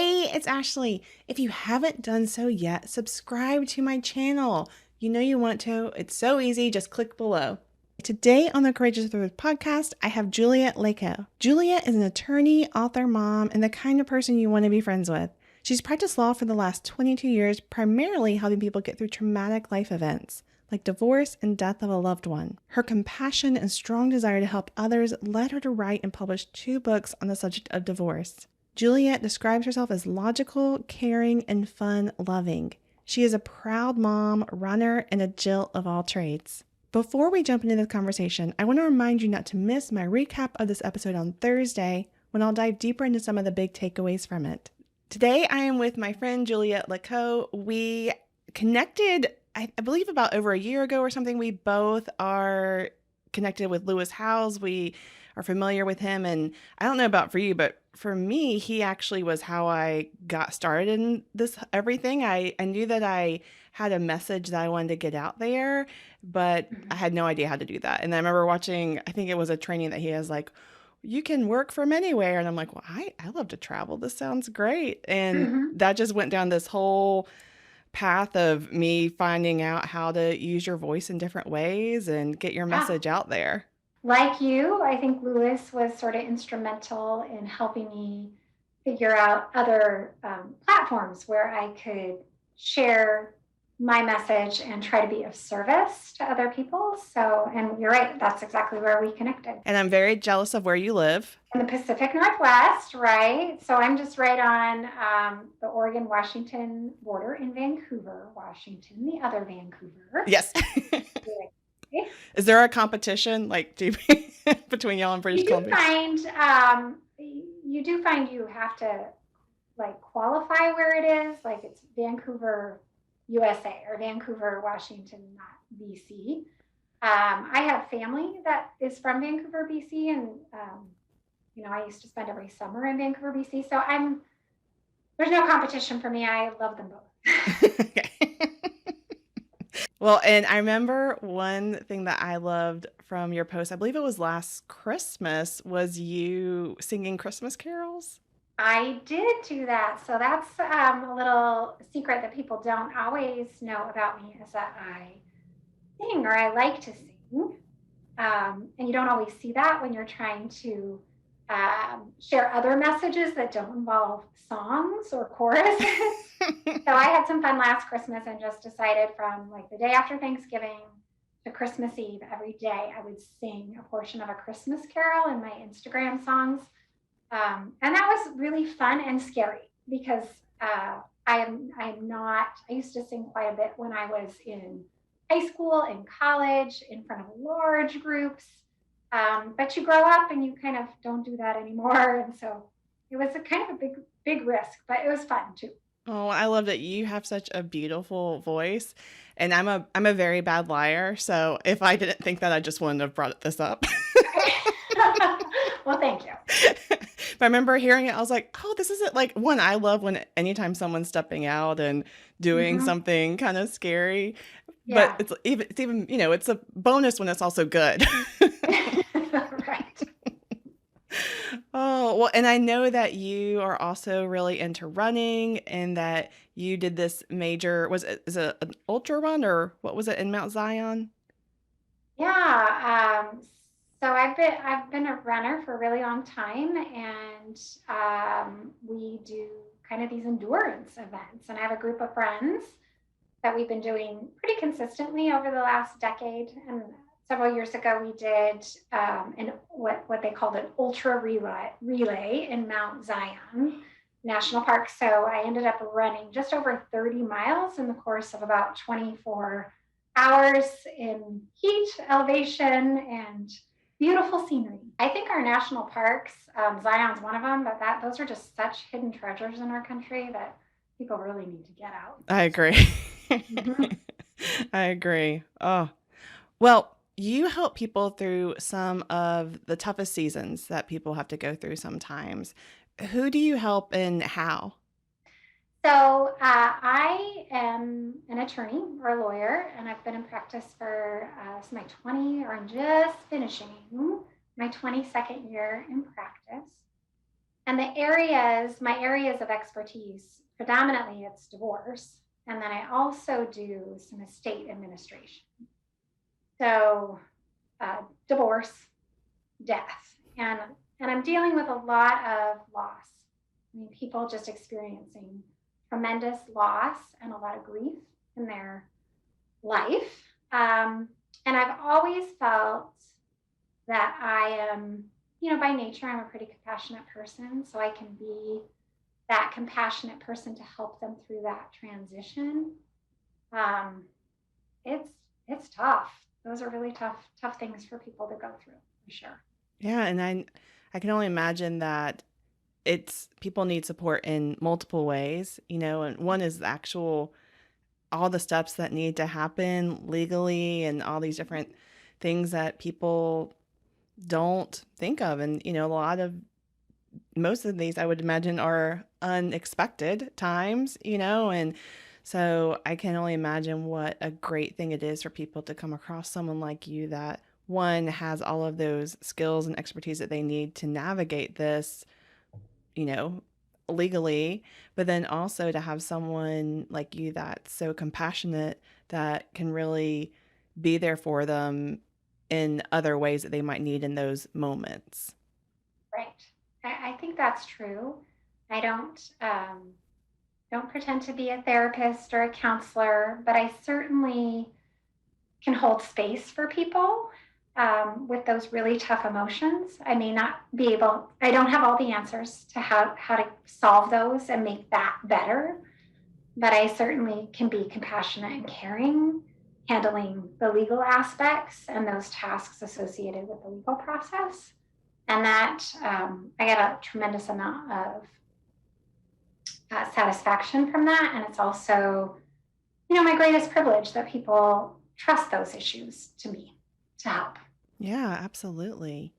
Hey, it's Ashley. If you haven't done so yet, subscribe to my channel. You know you want to. It's so easy. Just click below. Today on the Courageous Growth podcast, I have Juliet Laycoe. Juliet is an attorney, author, mom, and the kind of person you want to be friends with. She's practiced law for the last 22 years, primarily helping people get through traumatic life events like divorce and death of a loved one. Her compassion and strong desire to help others led her to write and publish 2 books on the subject of divorce. Juliet describes herself as logical, caring, and fun-loving. She is a proud mom, runner, and a Jill of all trades. Before we jump into this conversation, I want to remind you not to miss my recap of this episode on Thursday, when I'll dive deeper into some of the big takeaways from it. Today, I am with my friend Juliet Laycoe. We connected, I believe, about over a year ago or something. We both are connected with Lewis Howes. We are familiar with him, and I don't know about for you, but for me, he actually was how I got started in this everything. I knew that I had a message that I wanted to get out there, but I had no idea how to do that. And I remember watching, I think it was a training that he has, like, you can work from anywhere. And I'm like, well, I love to travel. This sounds great. And hmm that just went down this whole path of me finding out how to use your voice in different ways and get your Yeah. message out there. Like you, I think Lewis was sort of instrumental in helping me figure out other platforms where I could share my message and try to be of service to other people. So, and you're right, that's exactly where we connected. And I'm very jealous of where you live. In the Pacific Northwest, right? So I'm just right on the Oregon-Washington border in Vancouver, Washington, the other Vancouver. Yes. Is there a competition like between y'all and British You do Columbia? find you have to like qualify where it is, like it's Vancouver, USA or Vancouver, Washington, not BC. I have family that is from Vancouver, BC, and I used to spend every summer in Vancouver, BC. So there's no competition for me. I love them both. Okay. Well, and I remember one thing that I loved from your post, I believe it was last Christmas, was you singing Christmas carols. I did do that. So that's a little secret that people don't always know about me is that I sing or I like to sing. And you don't always see that when you're trying to share other messages that don't involve songs or choruses. So I had some fun last Christmas and just decided from like the day after Thanksgiving to Christmas Eve, every day I would sing a portion of a Christmas carol in my Instagram songs. And that was really fun and scary because I'm not, I used to sing quite a bit when I was in high school, in college, in front of large groups. But you grow up and you kind of don't do that anymore. And so it was a kind of a big risk, but it was fun too. Oh, I love that you have such a beautiful voice. And I'm a very bad liar. So if I didn't think that, I just wouldn't have brought this up. Well, thank you. But I remember hearing it, I was like, oh, this isn't like one I love when anytime someone's stepping out and doing hmm something kind of scary. But Yeah. it's even, it's a bonus when it's also good. Right. Oh, well, and I know that you are also really into running and that you did this major, is it an ultra run or what was it in Mount Zion? Yeah. So I've been a runner for a really long time, and we do kind of these endurance events. And I have a group of friends that we've been doing pretty consistently over the last decade. And several years ago, we did what they called an ultra relay in Mount Zion National Park. So I ended up running just over 30 miles in the course of about 24 hours in heat, elevation, and beautiful scenery. I think our national parks, Zion's one of them, but those are just such hidden treasures in our country that people really need to get out. I agree. Mhm. I agree. Oh, well, you help people through some of the toughest seasons that people have to go through sometimes. Who do you help and how? So I am an attorney or a lawyer, and I've been in practice for my 20, or I'm just finishing my 22nd year in practice. And my areas of expertise, predominantly it's divorce. And then I also do some estate administration. So divorce, death, and I'm dealing with a lot of loss. I mean, people just experiencing tremendous loss and a lot of grief in their life. And I've always felt that I am, by nature, I'm a pretty compassionate person, so I can be that compassionate person to help them through that transition. Um, it's it's tough. Those are really tough things for people to go through, for sure. Yeah, and I can only imagine that it's people need support in multiple ways, and one is the actual all the steps that need to happen legally and all these different things that people don't think of. And, most of these I would imagine are unexpected times, and so I can only imagine what a great thing it is for people to come across someone like you that one has all of those skills and expertise that they need to navigate this, you know, legally, but then also to have someone like you that's so compassionate that can really be there for them in other ways that they might need in those moments. Right. I think that's true. I don't pretend to be a therapist or a counselor, but I certainly can hold space for people with those really tough emotions. I may not be able, I don't have all the answers to how to solve those and make that better, but I certainly can be compassionate and caring, handling the legal aspects and those tasks associated with the legal process. And that I get a tremendous amount of satisfaction from that. And it's also, my greatest privilege that people trust those issues to me to help. Yeah, absolutely.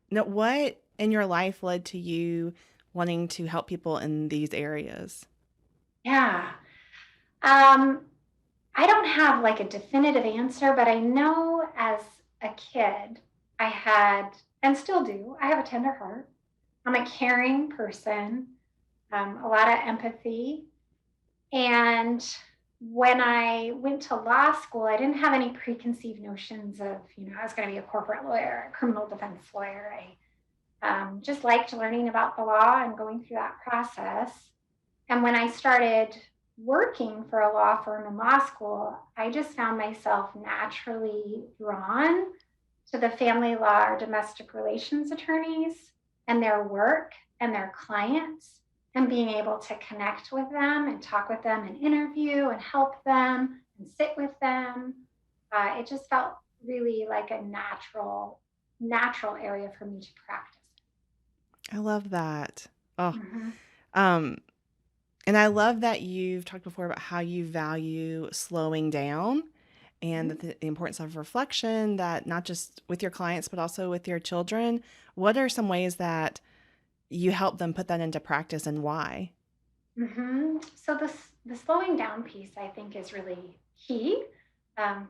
Now, what in your life led to you wanting to help people in these areas? Yeah. Um, I don't have like a definitive answer, but I know as a kid, I had, and still do, I have a tender heart. I'm a caring person, a lot of empathy. And when I went to law school, I didn't have any preconceived notions of, I was going to be a corporate lawyer, a criminal defense lawyer. I just liked learning about the law and going through that process. And when I started working for a law firm in law school, I just found myself naturally drawn to the family law or domestic relations attorneys and their work and their clients and being able to connect with them and talk with them and interview and help them and sit with them. It just felt really like a natural area for me to practice. I love that. Oh, Mm-hmm. um, and I love that you've talked before about how you value slowing down and Mm-hmm. the importance of reflection, that not just with your clients, but also with your children. What are some ways that you help them put that into practice and why? Mm-hmm. So the slowing down piece, I think, is really key um,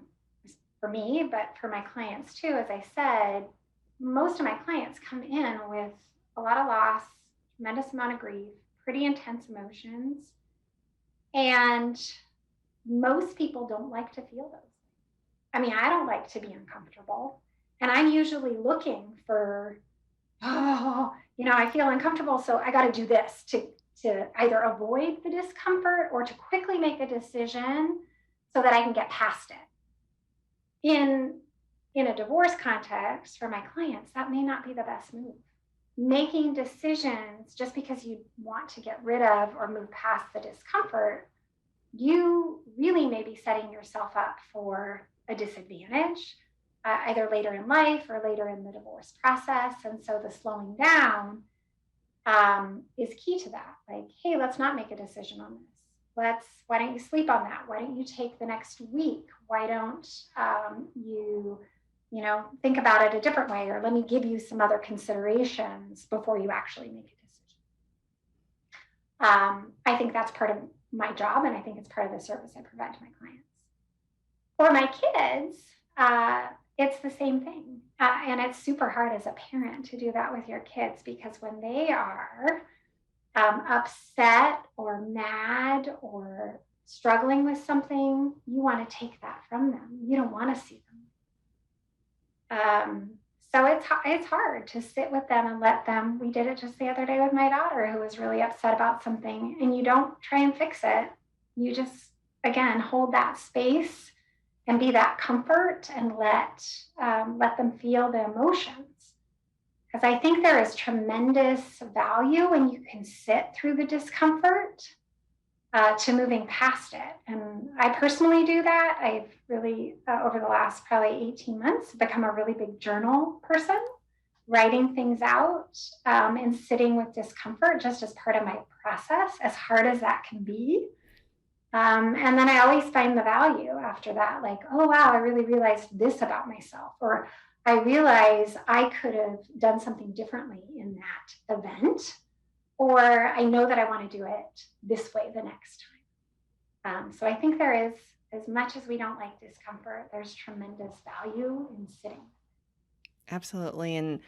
for me, but for my clients too. As I said, most of my clients come in with a lot of loss, tremendous amount of grief, pretty intense emotions, and most people don't like to feel those. I mean, I don't like to be uncomfortable, and I'm usually looking for, I feel uncomfortable, so I got to do this to either avoid the discomfort or to quickly make a decision so that I can get past it. In a divorce context for my clients, that may not be the best move. Making decisions just because you want to get rid of or move past the discomfort, you really may be setting yourself up for a disadvantage, either later in life or later in the divorce process. And so the slowing down is key to that. Like, hey, let's not make a decision on this. Why don't you sleep on that? Why don't you take the next week? Why don't think about it a different way? Or let me give you some other considerations before you actually make a decision. I think that's part of my job, and I think it's part of the service I provide to my clients. For my kids, It's the same thing. And it's super hard as a parent to do that with your kids because when they are upset or mad or struggling with something, you want to take that from them. You don't want to see them. So it's hard to sit with them and let them. We did it just the other day with my daughter who was really upset about something, and you don't try and fix it. You just again hold that space and be that comfort and let them feel the emotions. Because I think there is tremendous value when you can sit through the discomfort to moving past it. And I personally do that. I've really, over the last probably 18 months, become a really big journal person, writing things out and sitting with discomfort just as part of my process, as hard as that can be. And then I always find the value after that, like, oh, wow, I really realized this about myself. Or I realize I could have done something differently in that event. Or I know that I want to do it this way the next time. So I think there is, as much as we don't like discomfort, there's tremendous value in sitting. Absolutely. And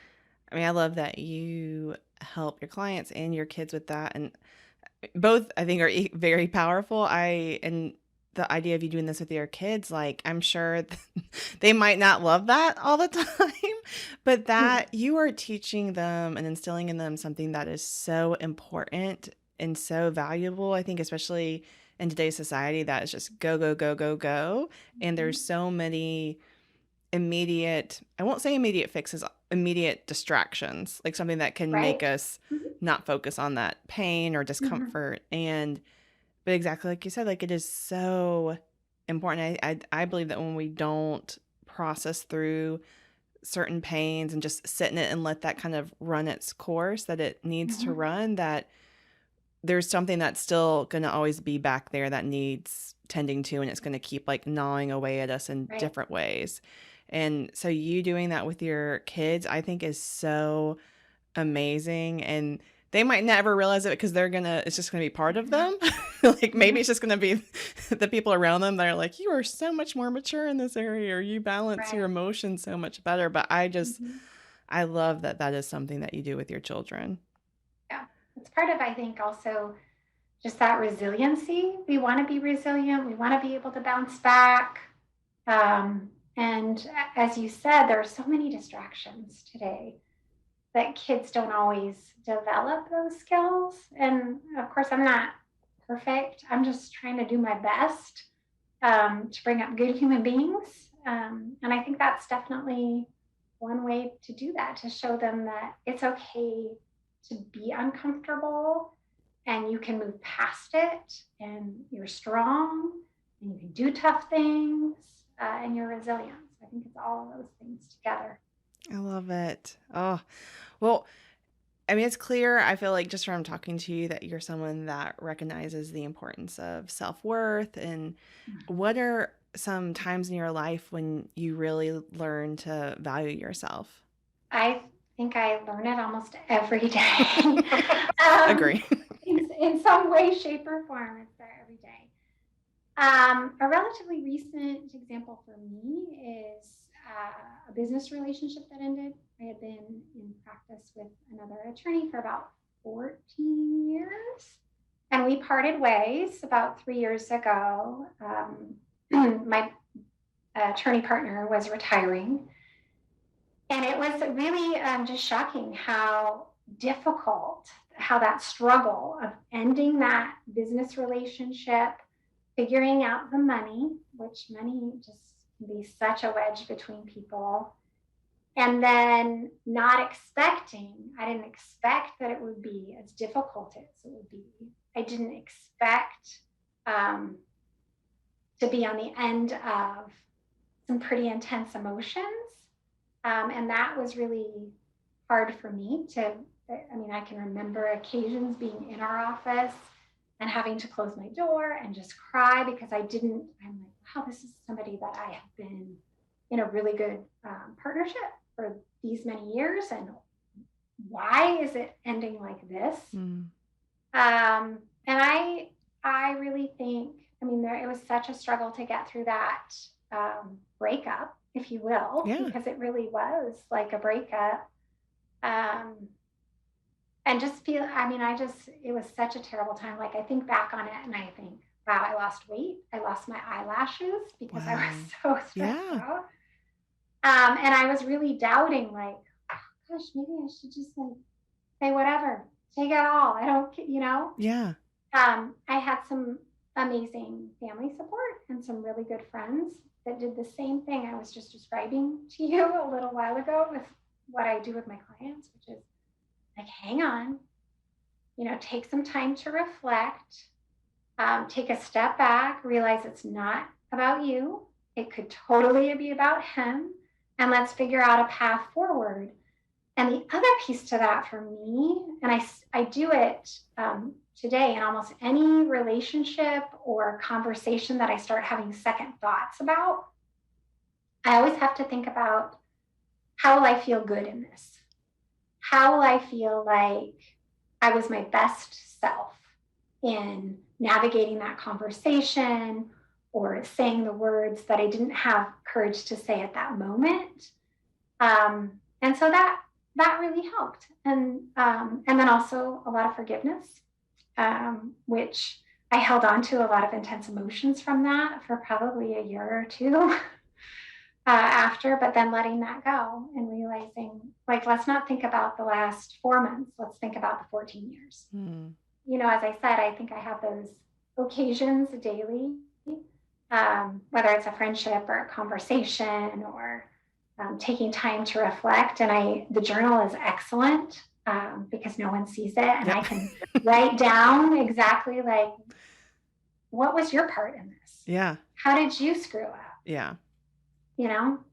I mean, I love that you help your clients and your kids with that. And both I think are very powerful. And the idea of you doing this with your kids, like I'm sure they might not love that all the time, but Mm, that you are teaching them and instilling in them something that is so important and so valuable. I think especially in today's society that is just go, go, go, go, go. And mhm. there's so many immediate, I won't say immediate fixes, immediate distractions, like something that can make Right. us Mhm, not focus on that pain or mhm. discomfort. And, but exactly like you said, like it is so important. I believe that when we don't process through certain pains and just sit in it and let that kind of run its course that it needs to Mhm. run, that there's something that's still going to always be back there that needs tending to, and it's going to keep like gnawing away at us in Right. different ways. And so you doing that with your kids, I think is so amazing. And they might never realize it because it's just gonna be part of Mhm. them. Like maybe Mhm. it's just gonna be the people around them that are like, you are so much more mature in this area, or you balance your Right. emotions so much better. But Mhm. I love that that is something that you do with your children. Yeah. It's part of, I think, also just that resiliency. We want to be resilient. We want to be able to bounce back. And as you said, there are so many distractions today that kids don't always develop those skills. And of course, I'm not perfect. I'm just trying to do my best to bring up good human beings. And I think that's definitely one way to do that, to show them that it's okay to be uncomfortable and you can move past it and you're strong and you can do tough things and you're resilient. I think it's all of those things together. I love it. Oh, well, I mean, it's clear, I feel like just from talking to you that you're someone that recognizes the importance of self-worth. And what are some times in your life when you really learn to value yourself? I think I learn it almost every day. um, Agree. in some way, shape, or form. It's there every day. A relatively recent example for me is a business relationship that ended. I had been in practice with another attorney for about 14 years, and we parted ways about 3 years ago. My attorney partner was retiring, and it was really just shocking how difficult, how that struggle of ending that business relationship, figuring out the money, which money just can be such a wedge between people, and then not expecting, I didn't expect that it would be as difficult as it would be. I didn't expect um, to be on the end of some pretty intense emotions. And that was really hard for me to, I mean, I can remember occasions being in our office and having to close my door and just cry because I'm like, wow, this is somebody that I have been in a really good partnership for these many years. And why is it ending like this? Mm. And I really think, I mean, it was such a struggle to get through that breakup. if you will, Yeah. because it really was like a breakup. Um, and just feel, I mean, it was such a terrible time. Like, I think back on it and I think, wow, I lost weight. I lost my eyelashes because I was Wow. so stressed Yeah. out. And I was really doubting, like, oh, gosh, maybe I should just like say whatever, take it all. I don't, Yeah. I had some amazing family support and some really good friends that did the same thing I was just describing to you a little while ago with what I do with my clients, which is like, hang on, take some time to reflect, take a step back, realize it's not about you. It could totally be about him. And let's figure out a path forward. And the other piece to that for me, and I do it today in almost any relationship or conversation that I start having second thoughts about, I always have to think about, how will I feel good in this? How will I feel like I was my best self in navigating that conversation or saying the words that I didn't have courage to say at that moment? And so that really helped, and then also a lot of forgiveness, which I held on to a lot of intense emotions from that for probably a year or two after, but then letting that go and realizing, like, let's not think about the last 4 months. Let's think about the 14 years. Hmm. As I said, I think I have those occasions daily, whether it's a friendship or a conversation or taking time to reflect. And the journal is excellent because no one sees it, and Yeah. I can write down exactly like, what was your part in this? Yeah. How did you screw up? Yeah.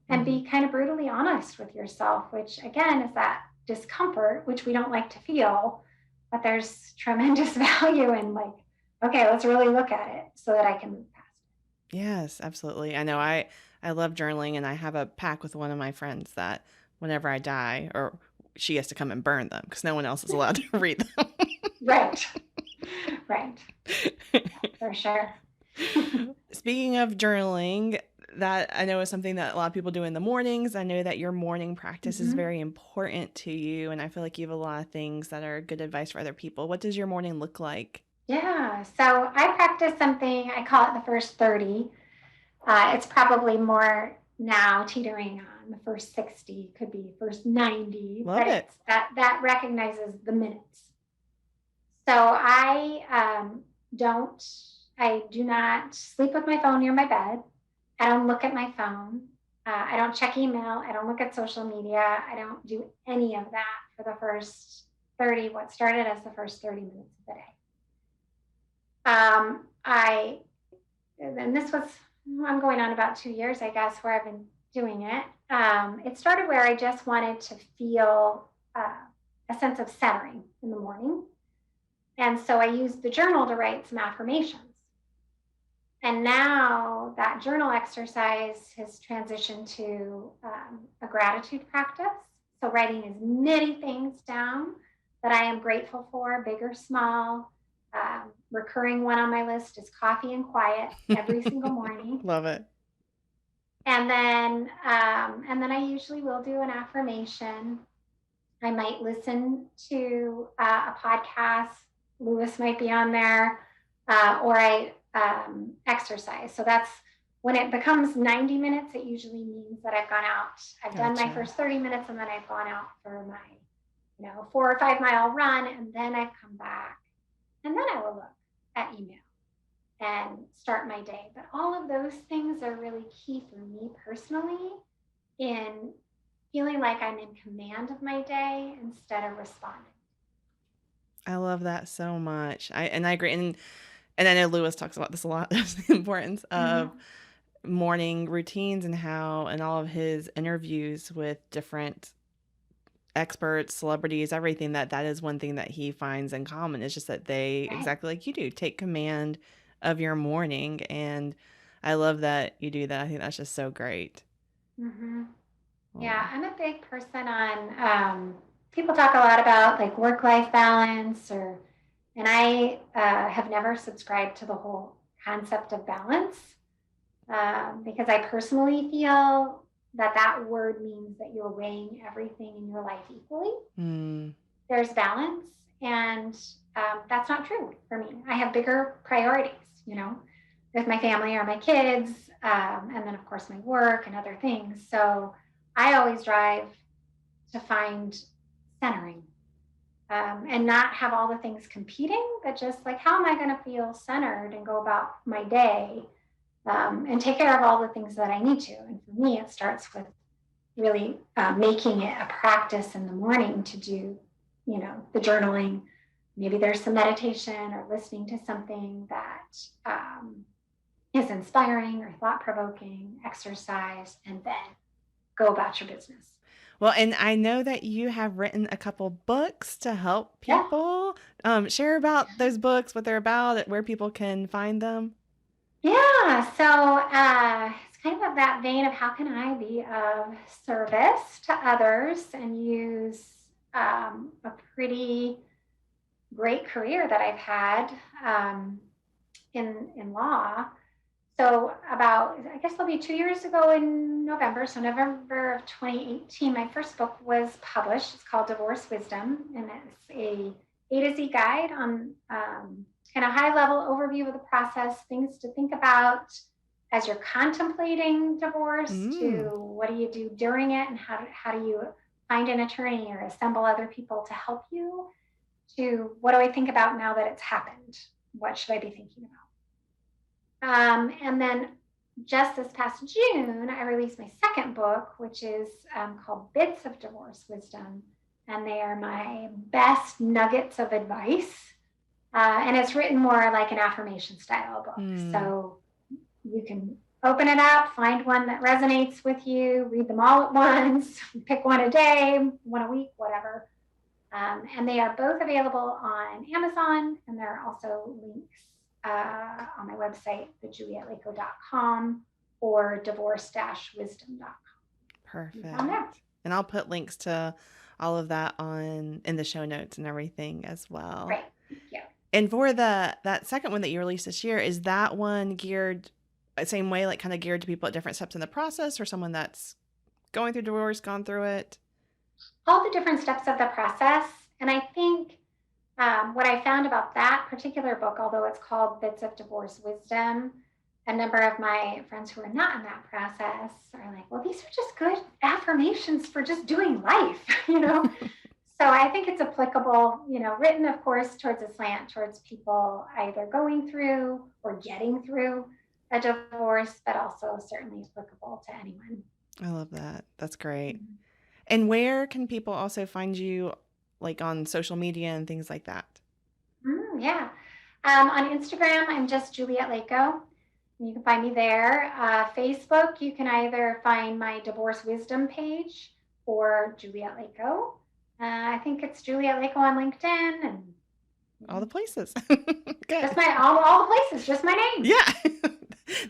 And be kind of brutally honest with yourself, which again is that discomfort, which we don't like to feel, but there's tremendous value in, like, okay, let's really look at it so that I can move past Yes, absolutely. I know I love journaling, and I have a pact with one of my friends that whenever I die, or she has to come and burn them because no one else is allowed to read them. it. Right. Right. Yeah, for sure. Speaking of journaling, that I know is something that a lot of people do in the mornings. I know that your morning practice is Mhm. very important to you, and I feel like you have a lot of things that are good advice for other people. What does your morning look like? Yeah. So I practice something, I call it the first 30. It's probably more now teetering on the first 60, could be first 90, Love but it. it's that recognizes the minutes. So don't, I do not sleep with my phone near my bed. I don't look at my phone. I don't check email. I don't look at social media. I don't do any of that for the first 30, what started as the first 30 minutes of the day. I and this was, I'm going on about 2 years, I guess, where I've been doing it. It started where I just wanted to feel a sense of centering in the morning. And so I used the journal to write some affirmations. And now that journal exercise has transitioned to a gratitude practice. So writing as many things down that I am grateful for, big or small. Recurring one on my list is coffee and quiet every single morning. Love it. And then I usually will do an affirmation. I might listen to a podcast. Lewis might be on there, or I exercise. So that's when it becomes 90 minutes. It usually means that I've gone out. I've done my Gotcha. first 30 minutes, and then I've gone out for my 4 or 5 mile run, and then I've come back, and then I will look at email and start my day. But all of those things are really key for me personally in feeling like I'm in command of my day instead of responding. I love that so much. I agree. And I know Lewis talks about this a lot, the importance of Mm-hmm. morning routines and how in all of his interviews with different experts, celebrities, everything, that is one thing that he finds in common. It's just that they, Right. exactly like you do, take command of your morning. And I love that you do that. I think that's just so great. Mm-hmm. Yeah, Oh, I'm a big person on, people talk a lot about like work-life balance, and I have never subscribed to the whole concept of balance because I personally feel that word means that you're weighing everything in your life equally. Mm. There's balance, and that's not true for me. I have bigger priorities, with my family or my kids, and then of course my work and other things. So I always drive to find centering, and not have all the things competing, but just like, how am I going to feel centered and go about my day, and take care of all the things that I need to. And for me, it starts with really making it a practice in the morning to do, the journaling. Maybe there's some meditation or listening to something that is inspiring or thought provoking, exercise, and then go about your business. Well, and I know that you have written a couple books to help Yeah. people. Share about those books, what they're about, where people can find them. Yeah. So it's kind of that vein of how can I be of service to others and use a pretty great career that I've had in law. So about, I guess it'll be 2 years ago in November. So November of 2018, my first book was published. It's called Divorce Wisdom, and it's A to Z guide on kind of high level overview of the process, things to think about as you're contemplating divorce, to what do you do during it, and how do you find an attorney or assemble other people to help you, to what do I think about now that it's happened? What should I be thinking about? And then just this past June, I released my second book, which is called Bits of Divorce Wisdom. And they are my best nuggets of advice. And it's written more like an affirmation style book. So you can open it up, find one that resonates with you, read them all at once, pick one a day, one a week, whatever. And they are both available on Amazon, and there are also links on my website, thejulietlaycoe.com or divorce-wisdom.com. Perfect. And I'll put links to all of that in the show notes and everything as well. Great. Thank you. And for that second one that you released this year, is that one geared same way, like kind of geared to people at different steps in the process, or someone that's going through divorce, gone through it? All the different steps of the process. And I think what I found about that particular book, although it's called Bits of Divorce Wisdom, a number of my friends who are not in that process are like, well, these are just good affirmations for just doing life, So I think it's applicable, written, of course, towards a slant towards people either going through or getting through a divorce, but also certainly applicable to anyone. I love that. That's great. Mm-hmm. And where can people also find you, like on social media and things like that? Yeah. On Instagram, I'm just Juliet Laycoe. You can find me there. Facebook, you can either find my Divorce Wisdom page or Juliet Laycoe. I think it's Juliet Laycoe on LinkedIn and all the places. Good. Just all the places, just my name. Yeah.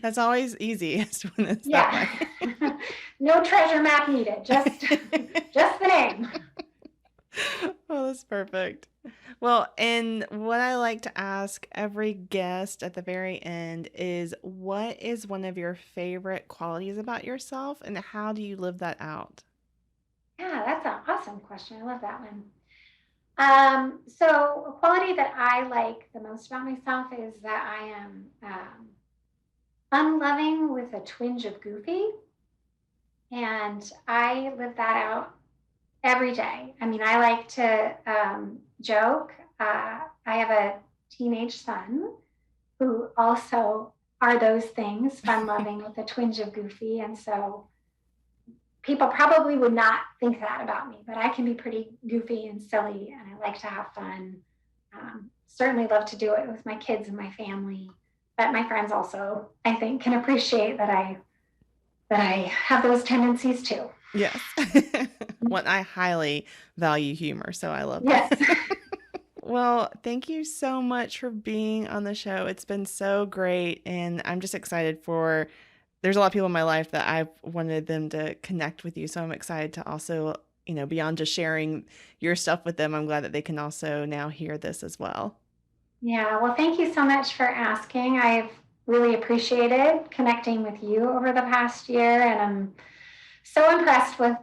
That's always easiest when it's that way. No treasure map needed, just the name. Oh, that's perfect. Well, and what I like to ask every guest at the very end is, what is one of your favorite qualities about yourself, and how do you live that out? Yeah, that's an awesome question. I love that one. So a quality that I like the most about myself is that I am unloving with a twinge of goofy. And I live that out every day. I mean, I like to joke. I have a teenage son who also are those things, fun-loving with a twinge of goofy. And so people probably would not think that about me, but I can be pretty goofy and silly, and I like to have fun. Certainly love to do it with my kids and my family, but my friends also, I think, can appreciate that I have those tendencies too. Yes. Well, I highly value humor, so I love that. Yes. Well, thank you so much for being on the show. It's been so great, and I'm just excited there's a lot of people in my life that I've wanted them to connect with you, so I'm excited to also, beyond just sharing your stuff with them, I'm glad that they can also now hear this as well. Yeah, well, thank you so much for asking. I've really appreciated connecting with you over the past year, and I'm so impressed with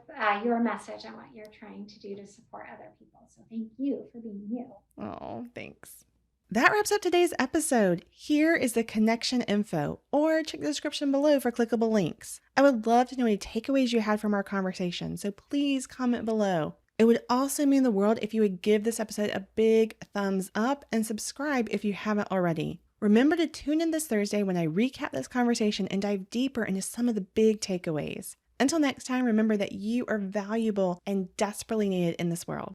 your message and what you're trying to do to support other people. So thank you for being you. Oh, thanks. That wraps up today's episode. Here is the connection info, or check the description below for clickable links. I would love to know any takeaways you had from our conversation, so please comment below. It would also mean the world if you would give this episode a big thumbs up and subscribe if you haven't already. Remember to tune in this Thursday when I recap this conversation and dive deeper into some of the big takeaways. Until next time, remember that you are valuable and desperately needed in this world.